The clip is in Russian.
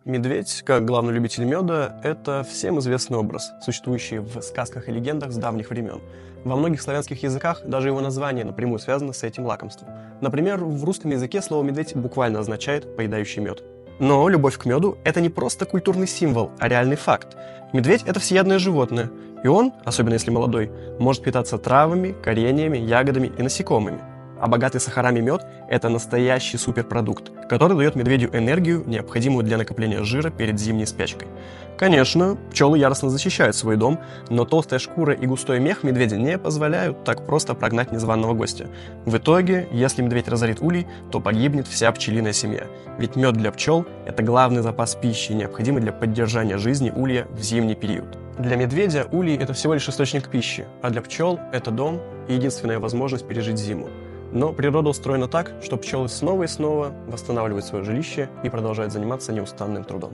Медведь, как главный любитель меда, это всем известный образ, существующий в сказках и легендах с давних времен. Во многих славянских языках даже его название напрямую связано с этим лакомством. Например, в русском языке слово «медведь» буквально означает «поедающий мед». Но любовь к меду – это не просто культурный символ, а реальный факт. Медведь – это всеядное животное, и он, особенно если молодой, может питаться травами, кореньями, ягодами и насекомыми. А богатый сахарами мед – это настоящий суперпродукт, который дает медведю энергию, необходимую для накопления жира перед зимней спячкой. Конечно, пчелы яростно защищают свой дом, но толстая шкура и густой мех медведя не позволяют так просто прогнать незваного гостя. В итоге, если медведь разорит улей, то погибнет вся пчелиная семья. Ведь мед для пчел – это главный запас пищи, необходимый для поддержания жизни улья в зимний период. Для медведя улей – это всего лишь источник пищи, а для пчел – это дом и единственная возможность пережить зиму. Но природа устроена так, что пчелы снова и снова восстанавливают свое жилище и продолжают заниматься неустанным трудом.